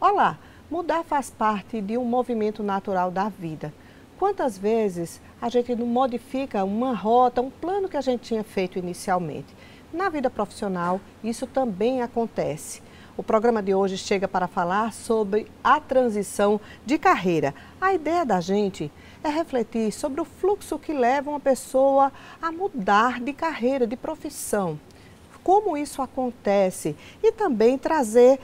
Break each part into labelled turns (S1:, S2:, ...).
S1: Olá, mudar faz parte de um movimento natural da vida. Quantas vezes a gente não modifica uma rota, um plano que a gente tinha feito inicialmente? Na vida profissional, isso também acontece. O programa de hoje chega para falar sobre a transição de carreira. A ideia da gente é refletir sobre o fluxo que leva uma pessoa a mudar de carreira, de profissão. Como isso acontece e também trazer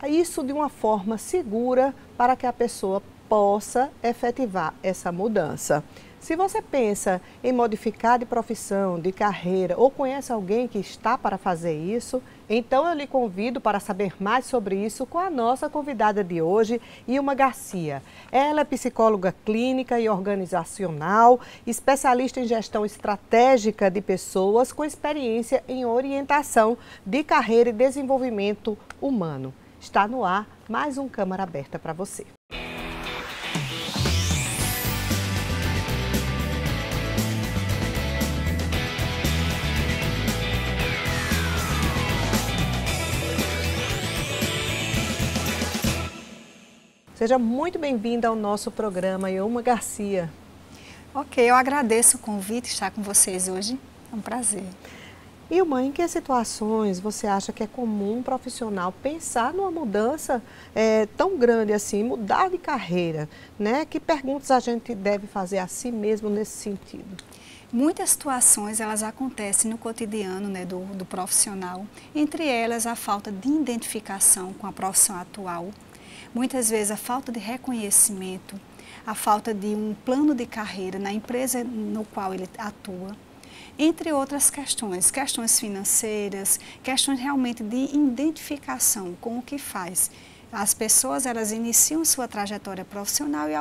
S1: isso de uma forma segura para que a pessoa possa efetivar essa mudança. Se você pensa em modificar de profissão, de carreira ou conhece alguém que está para fazer isso, então eu lhe convido para saber mais sobre isso com a nossa convidada de hoje, Ilma Garcia. Ela é psicóloga clínica e organizacional, especialista em gestão estratégica de pessoas com experiência em orientação de carreira e desenvolvimento humano. Está no ar mais um Câmara Aberta para você. Seja muito bem-vinda ao nosso programa, Ilma Garcia.
S2: Ok, eu agradeço o convite, estar com vocês hoje. É um prazer.
S1: Ilma, em que situações você acha que é comum um profissional pensar numa mudança tão grande assim, mudar de carreira, né? Que perguntas a gente deve fazer a si mesmo nesse sentido?
S2: Muitas situações elas acontecem no cotidiano, né, do profissional, entre elas a falta de identificação com a profissão atual, muitas vezes a falta de reconhecimento, a falta de um plano de carreira na empresa no qual ele atua, entre outras questões, questões financeiras, questões realmente de identificação com o que faz. As pessoas, elas iniciam sua trajetória profissional e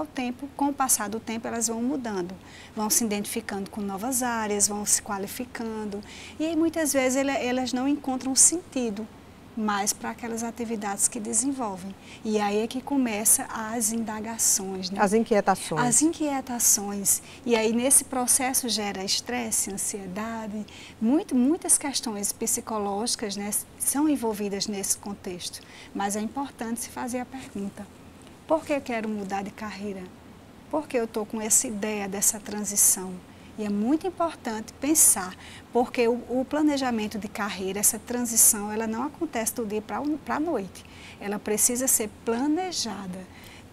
S2: com o passar do tempo, elas vão mudando, vão se identificando com novas áreas, vão se qualificando e aí, muitas vezes elas não encontram sentido mais para aquelas atividades que desenvolvem. E aí é que começa as indagações, né?
S1: As inquietações.
S2: As inquietações. E aí nesse processo gera estresse, ansiedade, muitas questões psicológicas, né, são envolvidas nesse contexto. Mas é importante se fazer a pergunta: por que eu quero mudar de carreira? Por que eu estou com essa ideia dessa transição? E é muito importante pensar, porque o planejamento de carreira, essa transição, ela não acontece do dia para a noite. Ela precisa ser planejada,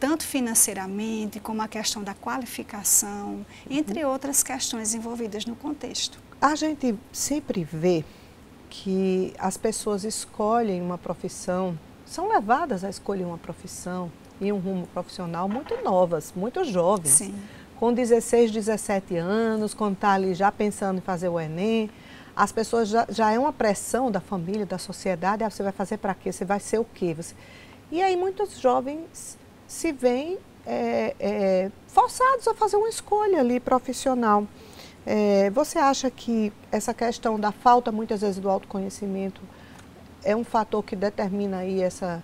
S2: tanto financeiramente, como a questão da qualificação, entre outras questões envolvidas no contexto.
S1: A gente sempre vê que as pessoas escolhem uma profissão, são levadas a escolher uma profissão e um rumo profissional muito novas, muito jovens.
S2: Sim.
S1: Com 16, 17 anos, quando está ali já pensando em fazer o Enem, as pessoas já é uma pressão da família, da sociedade: você vai fazer para quê? Você vai ser o quê? E aí muitos jovens se veem forçados a fazer uma escolha ali profissional. Você acha que essa questão da falta, muitas vezes, do autoconhecimento é um fator que determina aí essa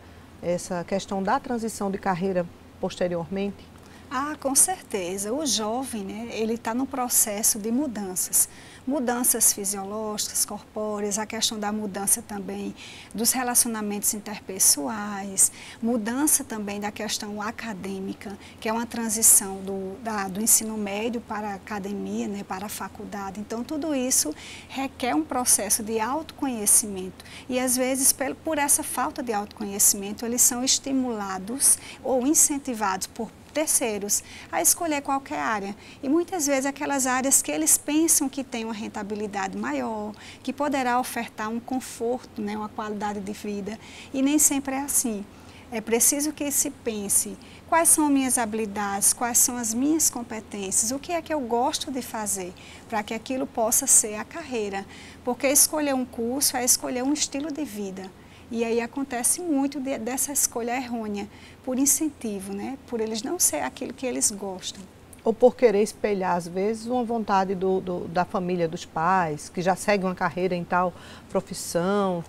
S1: questão da transição de carreira posteriormente?
S2: Ah, com certeza. O jovem, né, ele está no processo de mudanças. Mudanças fisiológicas, corpóreas, a questão da mudança também dos relacionamentos interpessoais, mudança também da questão acadêmica, que é uma transição do ensino médio para a academia, né, para a faculdade. Então, tudo isso requer um processo de autoconhecimento. E, às vezes, por essa falta de autoconhecimento, eles são estimulados ou incentivados por terceiros a escolher qualquer área, e muitas vezes aquelas áreas que eles pensam que têm uma rentabilidade maior, que poderá ofertar um conforto, né, uma qualidade de vida, e nem sempre é assim. É preciso que se pense: quais são minhas habilidades, quais são as minhas competências, o que é que eu gosto de fazer, para que aquilo possa ser a carreira, porque escolher um curso é escolher um estilo de vida. E aí acontece muito dessa escolha errônea, por incentivo, né? Por eles não ser aquilo que eles gostam.
S1: Ou por querer espelhar, às vezes, uma vontade da família, dos pais, que já seguem uma carreira em tal profissão.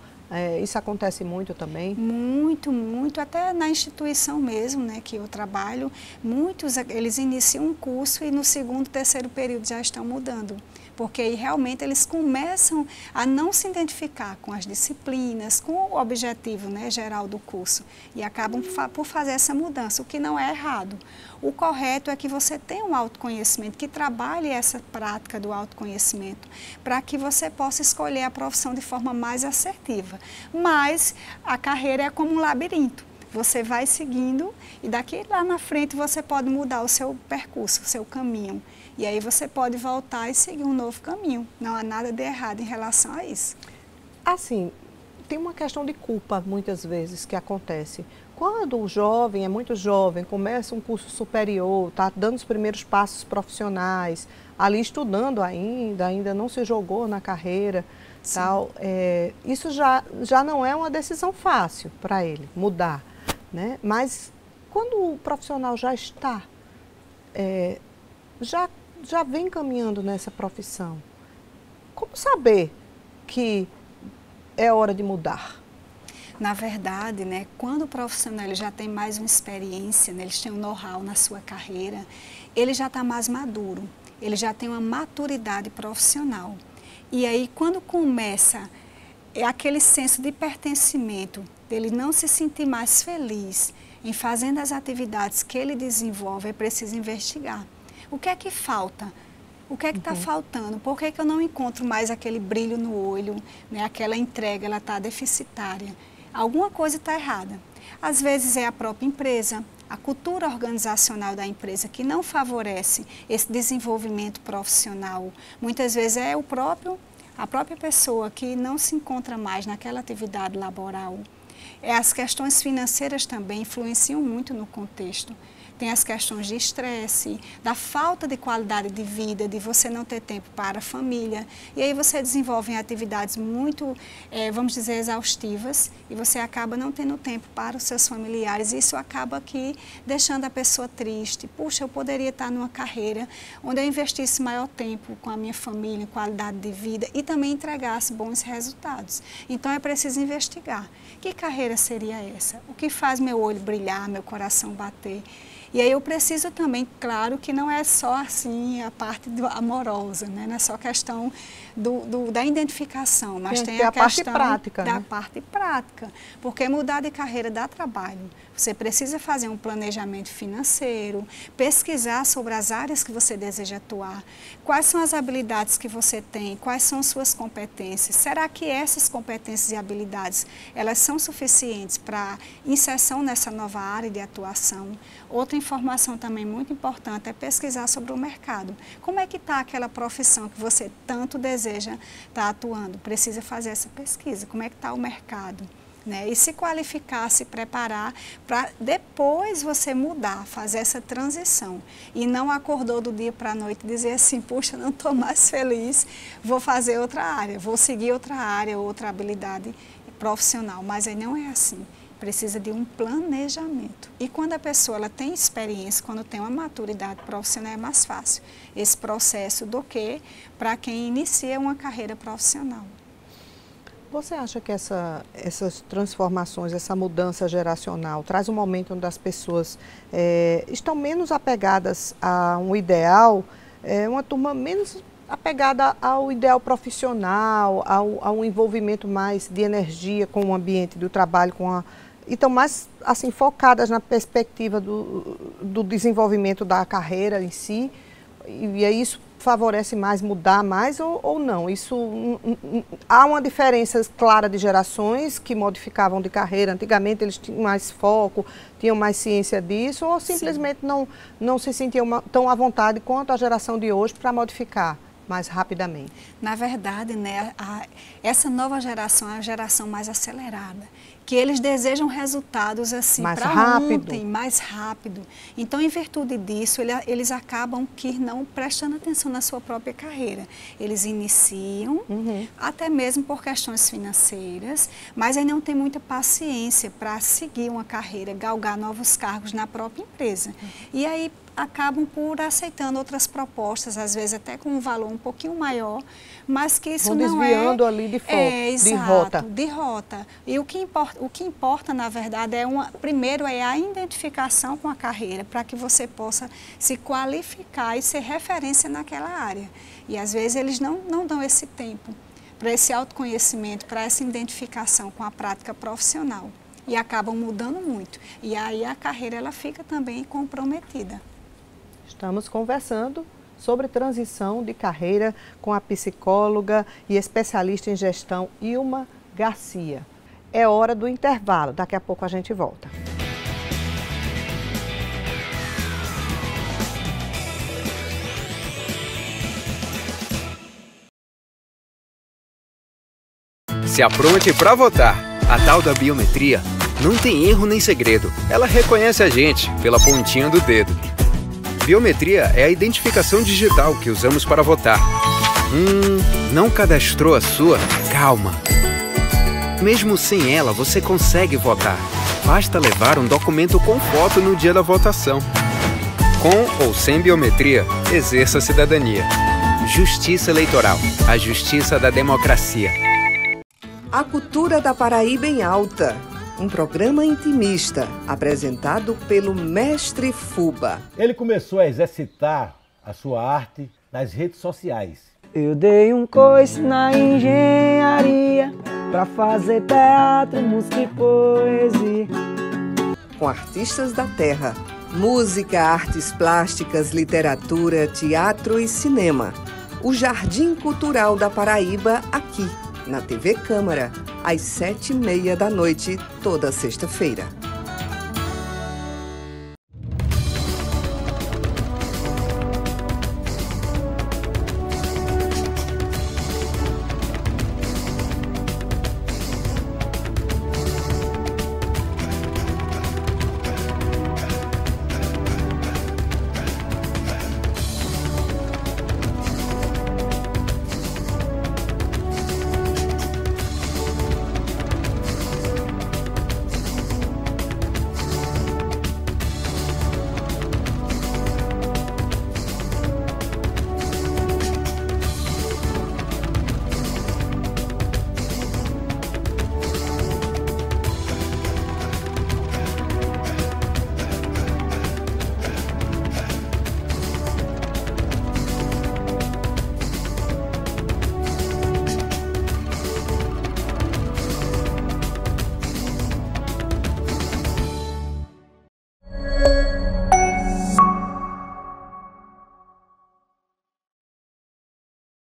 S1: Isso acontece muito também?
S2: Muito, muito, até na instituição mesmo, né, que eu trabalho, muitos eles iniciam um curso e no segundo, terceiro período já estão mudando, porque aí realmente eles começam a não se identificar com as disciplinas, com o objetivo, né, geral do curso e acabam por fazer essa mudança, o que não é errado. O correto é que você tenha um autoconhecimento, que trabalhe essa prática do autoconhecimento, para que você possa escolher a profissão de forma mais assertiva. Mas a carreira é como um labirinto. Você vai seguindo e daqui lá na frente você pode mudar o seu percurso, o seu caminho. E aí você pode voltar e seguir um novo caminho. Não há nada de errado em relação a isso.
S1: Assim, tem uma questão de culpa muitas vezes que acontece. Quando o jovem é muito jovem, começa um curso superior, está dando os primeiros passos profissionais, ali estudando ainda não se jogou na carreira, tal, isso já não é uma decisão fácil para ele mudar, né? Mas quando o profissional já está, já vem caminhando nessa profissão, como saber que é hora de mudar?
S2: Na verdade, né, quando o profissional ele já tem mais uma experiência, né, eles têm um know-how na sua carreira, ele já está mais maduro, ele já tem uma maturidade profissional. E aí, quando começa aquele senso de pertencimento, dele não se sentir mais feliz em fazendo as atividades que ele desenvolve, é preciso investigar. O que é que falta? O que é que está faltando? Por que eu não encontro mais aquele brilho no olho, né, aquela entrega, ela está deficitária? Alguma coisa está errada. Às vezes é a própria empresa, a cultura organizacional da empresa que não favorece esse desenvolvimento profissional. Muitas vezes é a própria pessoa que não se encontra mais naquela atividade laboral. As questões financeiras também influenciam muito no contexto. Tem as questões de estresse, da falta de qualidade de vida, de você não ter tempo para a família. E aí você desenvolve atividades muito, vamos dizer, exaustivas e você acaba não tendo tempo para os seus familiares. E isso acaba aqui deixando a pessoa triste. Puxa, eu poderia estar numa carreira onde eu investisse maior tempo com a minha família, em qualidade de vida e também entregasse bons resultados. Então é preciso investigar. Que carreira seria essa? O que faz meu olho brilhar, meu coração bater? E aí eu preciso também, claro, que não é só assim a parte amorosa, né? Não é só questão da identificação, mas tem a questão da parte prática, porque mudar de carreira dá trabalho. Você precisa fazer um planejamento financeiro, pesquisar sobre as áreas que você deseja atuar, quais são as habilidades que você tem, quais são suas competências. Será que essas competências e habilidades, elas são suficientes para inserção nessa nova área de atuação? Outra informação também muito importante é pesquisar sobre o mercado. Como é que está aquela profissão que você tanto deseja estar atuando? Precisa fazer essa pesquisa. Como é que está o mercado? Né? E se qualificar, se preparar para depois você mudar, fazer essa transição. E não acordou do dia para a noite e dizer assim, puxa, não estou mais feliz, vou fazer outra área, vou seguir outra área, outra habilidade profissional. Mas aí não é assim. Precisa de um planejamento. E quando a pessoa ela tem experiência, quando tem uma maturidade profissional, é mais fácil esse processo do que para quem inicia uma carreira profissional.
S1: Você acha que essas transformações, essa mudança geracional, traz um momento onde as pessoas estão menos apegadas a um ideal, uma turma menos apegada ao ideal profissional, ao envolvimento mais de energia com o ambiente do trabalho, e estão mais assim, focadas na perspectiva do desenvolvimento da carreira em si, e aí isso favorece mais, mudar mais ou não? Há uma diferença clara de gerações que modificavam de carreira. Antigamente eles tinham mais foco, tinham mais ciência disso, ou simplesmente não se sentiam tão à vontade quanto a geração de hoje para modificar mais rapidamente?
S2: Na verdade, né, essa nova geração é a geração mais acelerada, que eles desejam resultados assim para ontem, mais rápido. Então, em virtude disso, eles acabam que não prestando atenção na sua própria carreira. Eles iniciam, até mesmo por questões financeiras, mas aí não tem muita paciência para seguir uma carreira, galgar novos cargos na própria empresa. E aí acabam por aceitando outras propostas, às vezes até com um valor um pouquinho maior, mas que isso não
S1: desviando ali de rota.
S2: De rota. E o que importa, na verdade, primeiro é a identificação com a carreira, para que você possa se qualificar e ser referência naquela área. E às vezes eles não dão esse tempo para esse autoconhecimento, para essa identificação com a prática profissional. E acabam mudando muito. E aí a carreira ela fica também comprometida.
S1: Estamos conversando sobre transição de carreira com a psicóloga e especialista em gestão Ilma Garcia. É hora do intervalo, daqui a pouco a gente volta.
S3: Se apronte para votar. A tal da biometria não tem erro nem segredo. Ela reconhece a gente pela pontinha do dedo. Biometria é a identificação digital que usamos para votar. Não cadastrou a sua? Calma. Mesmo sem ela, você consegue votar. Basta levar um documento com foto no dia da votação. Com ou sem biometria, exerça a cidadania. Justiça Eleitoral, a justiça da democracia.
S4: A Cultura da Paraíba em Alta, um programa intimista apresentado pelo Mestre Fuba.
S5: Ele começou a exercitar a sua arte nas redes sociais.
S6: Eu dei um coice na engenharia pra fazer teatro, música e poesia.
S4: Com artistas da terra, música, artes plásticas, literatura, teatro e cinema. O Jardim Cultural da Paraíba aqui, na TV Câmara, às 7h30 da noite, toda sexta-feira.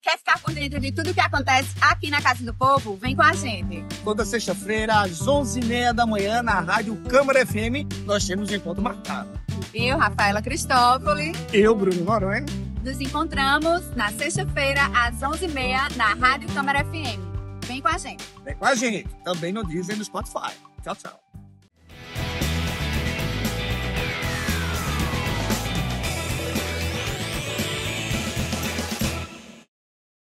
S7: Quer ficar por dentro de tudo que acontece aqui na Casa do Povo? Vem com a gente.
S8: Toda sexta-feira, às 11h30 da manhã, na Rádio Câmara FM, nós temos um encontro marcado.
S7: Eu, Rafaela Cristóvoli.
S8: Eu, Bruno Noronha.
S7: Nos encontramos na sexta-feira, às 11h30, na Rádio Câmara FM. Vem com a gente.
S8: Vem com a gente. Também no Deezer e no Spotify. Tchau, tchau.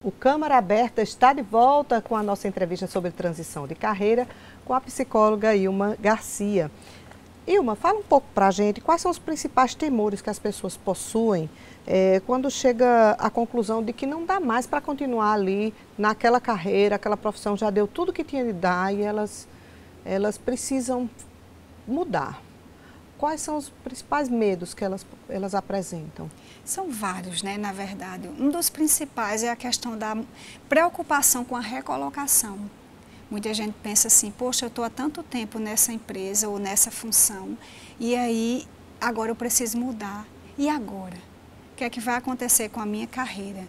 S1: O Câmara Aberta está de volta com a nossa entrevista sobre transição de carreira com a psicóloga Ilma Garcia. Ilma, fala um pouco para a gente quais são os principais temores que as pessoas possuem quando chega à conclusão de que não dá mais para continuar ali naquela carreira, aquela profissão já deu tudo que tinha de dar e elas precisam mudar. Quais são os principais medos que elas apresentam?
S2: São vários, né, na verdade. Um dos principais é a questão da preocupação com a recolocação. Muita gente pensa assim, poxa, eu estou há tanto tempo nessa empresa ou nessa função e aí agora eu preciso mudar. E agora? O que é que vai acontecer com a minha carreira?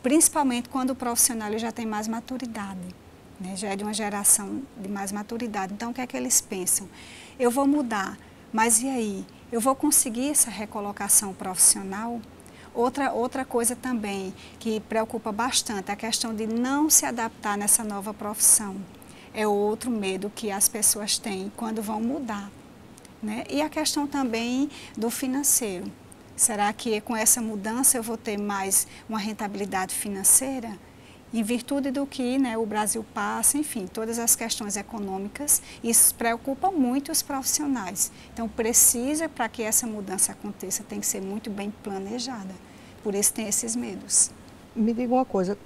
S2: Principalmente quando o profissional já tem mais maturidade, né? Já é de uma geração de mais maturidade. Então, o que é que eles pensam? Eu vou mudar, mas e aí? Eu vou conseguir essa recolocação profissional? Outra coisa também que preocupa bastante é a questão de não se adaptar nessa nova profissão. é outro medo que as pessoas têm quando vão mudar, né? E a questão também do financeiro. Será que com essa mudança eu vou ter mais uma rentabilidade financeira? Em virtude do que, né, o Brasil passa, enfim, todas as questões econômicas, isso preocupa muito os profissionais. Então, para que essa mudança aconteça, tem que ser muito bem planejada. Por isso tem esses medos.
S1: Me diga uma coisa,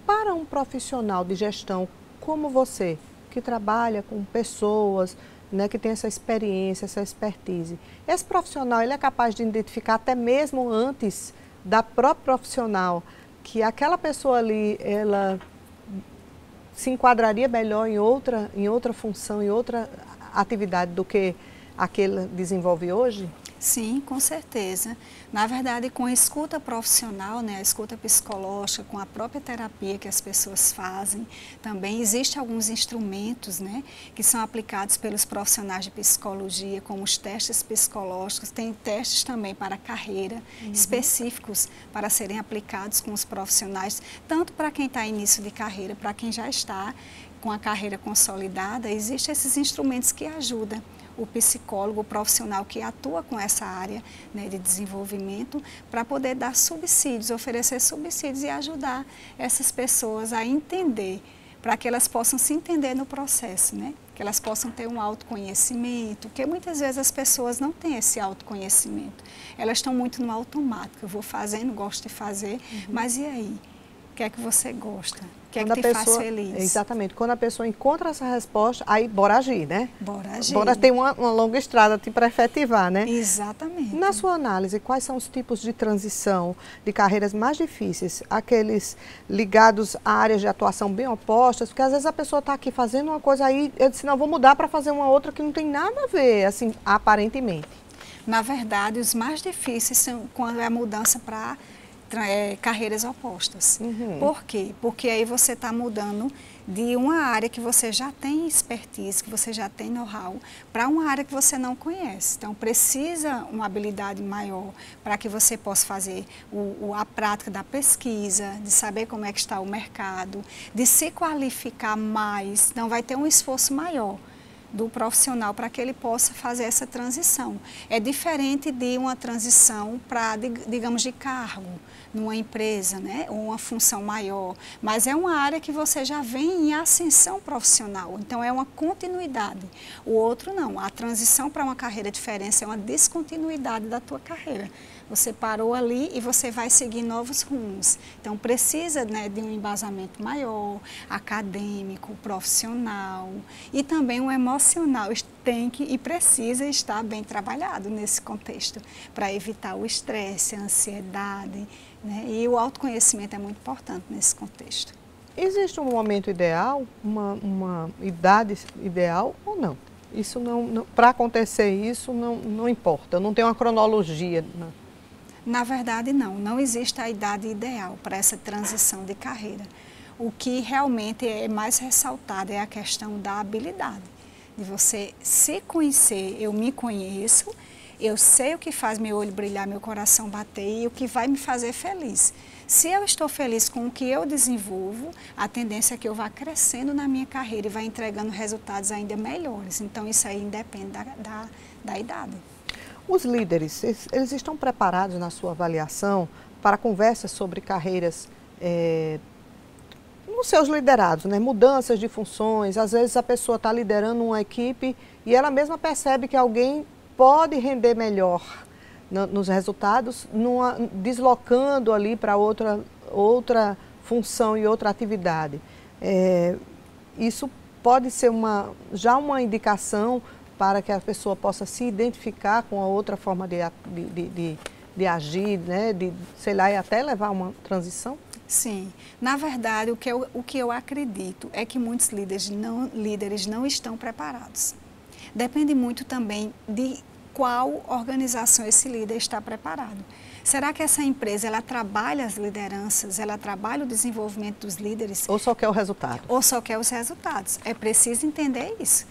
S1: para um profissional de gestão como você, que trabalha com pessoas, né, que tem essa experiência, essa expertise, esse profissional ele é capaz de identificar até mesmo antes da própria profissional que aquela pessoa ali, ela se enquadraria melhor em outra função, em outra atividade do que a que ele desenvolve hoje?
S2: Sim, com certeza. Na verdade, com a escuta profissional, né, a escuta psicológica, com a própria terapia que as pessoas fazem, também existem alguns instrumentos, né, que são aplicados pelos profissionais de psicologia, como os testes psicológicos. Tem testes também para carreira, específicos para serem aplicados com os profissionais, tanto para quem está em início de carreira, para quem já está com a carreira consolidada. Existem esses instrumentos que ajudam o psicólogo, o profissional que atua com essa área, né, de desenvolvimento, para poder dar subsídios, oferecer subsídios e ajudar essas pessoas a entender, para que elas possam se entender no processo, né? Que elas possam ter um autoconhecimento, porque muitas vezes as pessoas não têm esse autoconhecimento. Elas estão muito no automático, eu vou fazendo, gosto de fazer, mas e aí? O que é que você gosta? O que é que te faz feliz?
S1: Exatamente. Quando a pessoa encontra essa resposta, aí bora agir, né?
S2: Bora agir.
S1: Bora ter uma longa estrada para efetivar, né?
S2: Exatamente.
S1: Na sua análise, quais são os tipos de transição de carreiras mais difíceis? Aqueles ligados a áreas de atuação bem opostas? Porque às vezes a pessoa está aqui fazendo uma coisa aí, eu disse, não, vou mudar para fazer uma outra que não tem nada a ver, assim, aparentemente.
S2: Na verdade, os mais difíceis são quando é a mudança para carreiras opostas. Por quê? Porque aí você está mudando de uma área que você já tem expertise, que você já tem know-how, para uma área que você não conhece. Então, precisa uma habilidade maior para que você possa fazer a prática da pesquisa, de saber como é que está o mercado, de se qualificar mais. Então, vai ter um esforço maior do profissional para que ele possa fazer essa transição. É diferente de uma transição para, digamos, de cargo numa empresa, né, ou uma função maior, mas é uma área que você já vem em ascensão profissional, então é uma continuidade. O outro não, a transição para uma carreira diferente é uma descontinuidade da tua carreira. Você parou ali e você vai seguir novos rumos. Então, precisa, né, de um embasamento maior, acadêmico, profissional e também um emocional. Tem que e precisa estar bem trabalhado nesse contexto para evitar o estresse, a ansiedade, né? E o autoconhecimento é muito importante nesse contexto.
S1: Existe um momento ideal, uma idade ideal ou não? Isso não para acontecer isso não importa, não tem uma cronologia. Não.
S2: Na verdade, não existe a idade ideal para essa transição de carreira. O que realmente é mais ressaltado é a questão da habilidade, de você se conhecer. Eu me conheço, eu sei o que faz meu olho brilhar, meu coração bater e o que vai me fazer feliz. Se eu estou feliz com o que eu desenvolvo, a tendência é que eu vá crescendo na minha carreira e vá entregando resultados ainda melhores. Então, isso aí independe da idade.
S1: Os líderes, eles estão preparados na sua avaliação para conversas sobre carreiras nos seus liderados, né? Mudanças de funções, às vezes a pessoa está liderando uma equipe e ela mesma percebe que alguém pode render melhor nos resultados, deslocando ali para outra função e outra atividade. Isso pode ser já uma indicação para que a pessoa possa se identificar com a outra forma de agir, né? Sei lá, e até levar uma transição?
S2: Sim. Na verdade, o que eu acredito é que muitos líderes não estão preparados. Depende muito também de qual organização esse líder está preparado. Será que essa empresa, ela trabalha as lideranças, ela trabalha o desenvolvimento dos líderes?
S1: Ou só quer o resultado?
S2: Ou só quer os resultados. É preciso entender isso.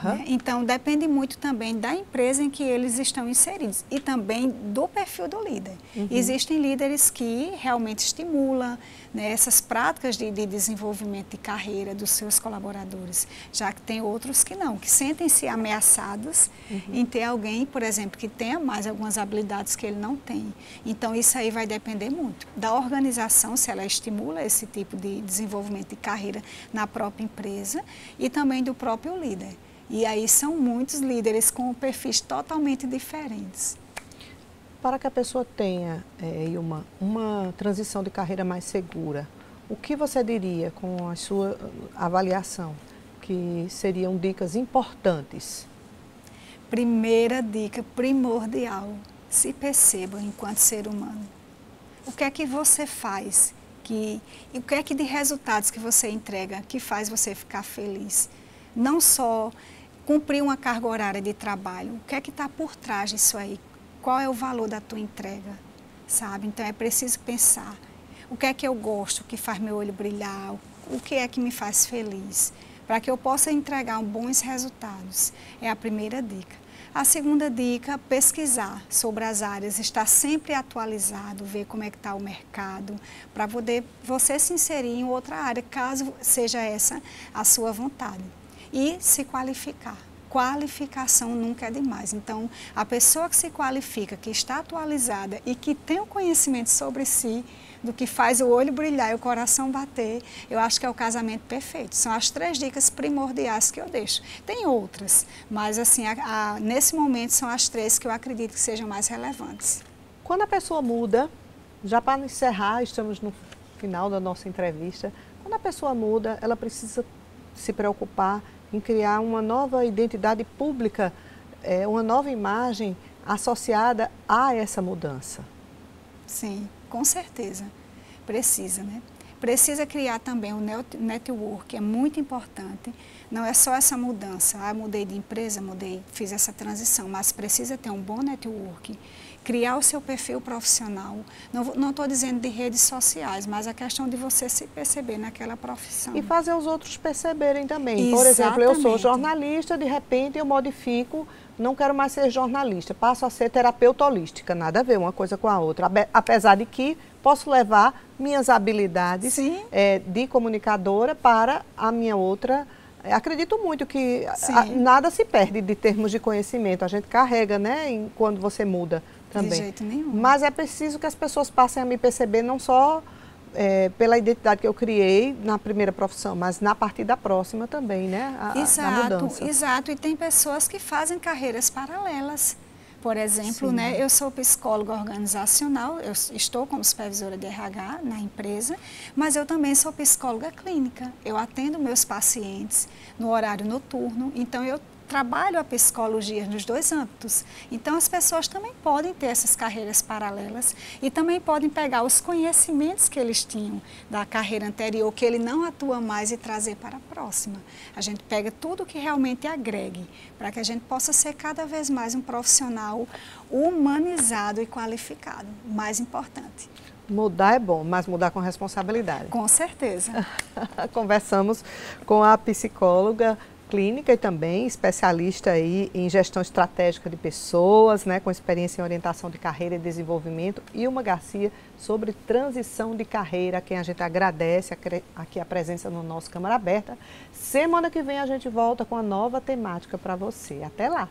S2: Né? Então, depende muito também da empresa em que eles estão inseridos e também do perfil do líder. Existem líderes que realmente estimulam, né, essas práticas de desenvolvimento de carreira dos seus colaboradores, já que tem outros que não, que sentem-se ameaçados em ter alguém, por exemplo, que tenha mais algumas habilidades que ele não tem. Então, isso aí vai depender muito da organização, se ela estimula esse tipo de desenvolvimento de carreira na própria empresa e também do próprio líder. E aí são muitos líderes com perfis totalmente diferentes.
S1: Para que a pessoa tenha uma transição de carreira mais segura, o que você diria com a sua avaliação que seriam dicas importantes?
S2: Primeira dica primordial, se perceba enquanto ser humano. O que é que você faz? E o que é que de resultados que você entrega que faz você ficar feliz? Não só cumprir uma carga horária de trabalho, o que é que está por trás disso aí? Qual é o valor da tua entrega, sabe? Então é preciso pensar, o que é que eu gosto, o que faz meu olho brilhar, o que é que me faz feliz, para que eu possa entregar bons resultados. É a primeira dica. A segunda dica, pesquisar sobre as áreas, estar sempre atualizado, ver como é que está o mercado, para poder você se inserir em outra área, caso seja essa a sua vontade. E se qualificar. Qualificação nunca é demais. Então, a pessoa que se qualifica, que está atualizada e que tem o conhecimento sobre si, do que faz o olho brilhar e o coração bater, eu acho que é o casamento perfeito. São as 3 dicas primordiais que eu deixo. Tem outras, mas assim, nesse momento são as 3 que eu acredito que sejam mais relevantes.
S1: Quando a pessoa muda, já para encerrar, estamos no final da nossa entrevista, quando a pessoa muda, ela precisa se preocupar em criar uma nova identidade pública, uma nova imagem associada a essa mudança.
S2: Sim, com certeza. Precisa, né? Precisa criar também um network, é muito importante. Não é só essa mudança, mudei de empresa, fiz essa transição, mas precisa ter um bom network, criar o seu perfil profissional. Não estou dizendo de redes sociais, mas a questão de você se perceber naquela profissão.
S1: E fazer os outros perceberem também.
S2: Exatamente.
S1: Por exemplo, eu sou jornalista, de repente eu modifico, não quero mais ser jornalista, passo a ser terapeuta holística, nada a ver uma coisa com a outra. Apesar de que posso levar minhas habilidades de comunicadora para a minha outra. Acredito muito que nada se perde de termos de conhecimento, a gente carrega, né, quando você muda também.
S2: De jeito nenhum.
S1: Mas é preciso que as pessoas passem a me perceber não só pela identidade que eu criei na primeira profissão, mas na partir da próxima também, né, a mudança.
S2: Exato, e tem pessoas que fazem carreiras paralelas. Por exemplo, né, eu sou psicóloga organizacional, eu estou como supervisora de RH na empresa, mas eu também sou psicóloga clínica. Eu atendo meus pacientes no horário noturno, então eu trabalho a psicologia nos 2 âmbitos. Então as pessoas também podem ter essas carreiras paralelas e também podem pegar os conhecimentos que eles tinham da carreira anterior, que ele não atua mais, e trazer para a próxima. A gente pega tudo que realmente agregue, para que a gente possa ser cada vez mais um profissional humanizado e qualificado. O mais importante.
S1: Mudar é bom, mas mudar com responsabilidade.
S2: Com certeza.
S1: Conversamos com a psicóloga clínica e também especialista aí em gestão estratégica de pessoas, né, com experiência em orientação de carreira e desenvolvimento, Ilma Garcia, sobre transição de carreira, a quem a gente agradece aqui a presença no nosso Câmara Aberta. Semana que vem a gente volta com a nova temática para você. Até lá!